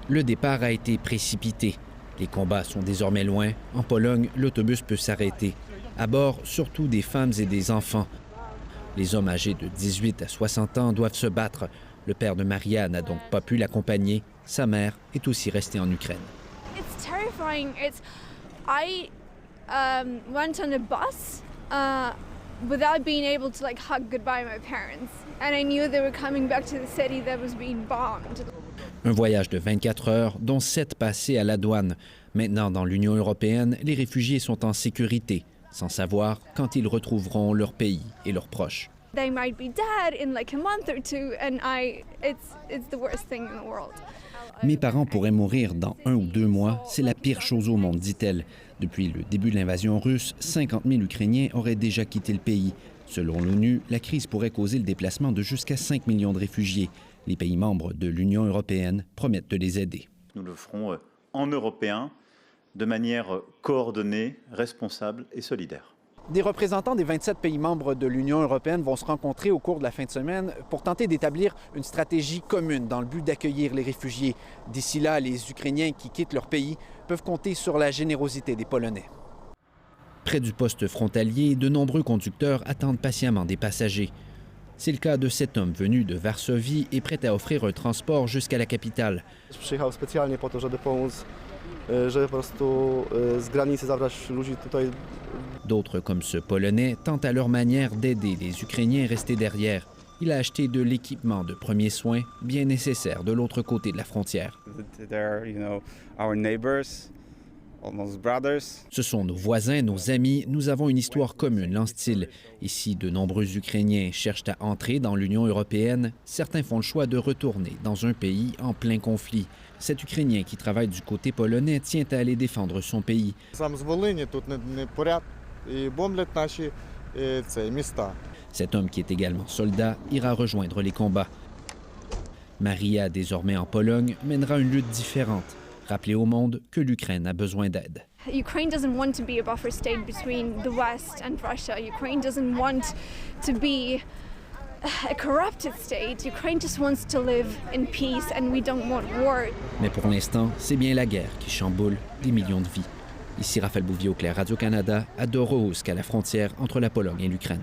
Le départ a été précipité. Les combats sont désormais loin. En Pologne, l'autobus peut s'arrêter. À bord, surtout des femmes et des enfants. Les hommes âgés de 18 à 60 ans doivent se battre. Le père de Maria n'a donc pas pu l'accompagner. Sa mère est aussi restée en Ukraine. It's terrifying. I went on a bus without being able to hug goodbye my parents, and I knew they were coming back to the city that was being bombed. Un voyage de 24 heures, dont 7 passées à la douane. Maintenant, dans l'Union européenne, les réfugiés sont en sécurité, sans savoir quand ils retrouveront leur pays et leurs proches. They might be dead in a month or two, and it's the worst thing in the world. Mes parents pourraient mourir dans 1 ou 2 mois. C'est la pire chose au monde, dit-elle. Depuis le début de l'invasion russe, 50 000 Ukrainiens auraient déjà quitté le pays. Selon l'ONU, la crise pourrait causer le déplacement de jusqu'à 5 millions de réfugiés. Les pays membres de l'Union européenne promettent de les aider. Nous le ferons en européen, de manière coordonnée, responsable et solidaire. Des représentants des 27 pays membres de l'Union européenne vont se rencontrer au cours de la fin de semaine pour tenter d'établir une stratégie commune dans le but d'accueillir les réfugiés. D'ici là, les Ukrainiens qui quittent leur pays peuvent compter sur la générosité des Polonais. Près du poste frontalier, de nombreux conducteurs attendent patiemment des passagers. C'est le cas de cet homme venu de Varsovie et prêt à offrir un transport jusqu'à la capitale. Przyjechał specjalnie po to, żeby pomóc, żeby po prostu z granicy zabrać ludzi tutaj. D'autres, comme ce Polonais, tentent à leur manière d'aider les Ukrainiens restés derrière. Il a acheté de l'équipement de premiers soins bien nécessaire de l'autre côté de la frontière. Ce sont nos voisins, nos amis. Nous avons une histoire commune, lance-t-il. Ici, de nombreux Ukrainiens cherchent à entrer dans l'Union européenne. Certains font le choix de retourner dans un pays en plein conflit. Cet Ukrainien qui travaille du côté polonais tient à aller défendre son pays. Cet homme qui est également soldat ira rejoindre les combats. Maria, désormais en Pologne, mènera une lutte différente. Rappeler au monde que l'Ukraine a besoin d'aide. Ukraine doesn't want to be a buffer state between the West and Russia. Ukraine doesn't want to be a corrupted state. Ukraine just wants to live in peace and we don't want war. Mais pour l'instant, c'est bien la guerre qui chamboule des millions de vies. Ici Raphaël Bouvier-Auclair, Radio-Canada, à Dorohousk, à la frontière entre la Pologne et l'Ukraine.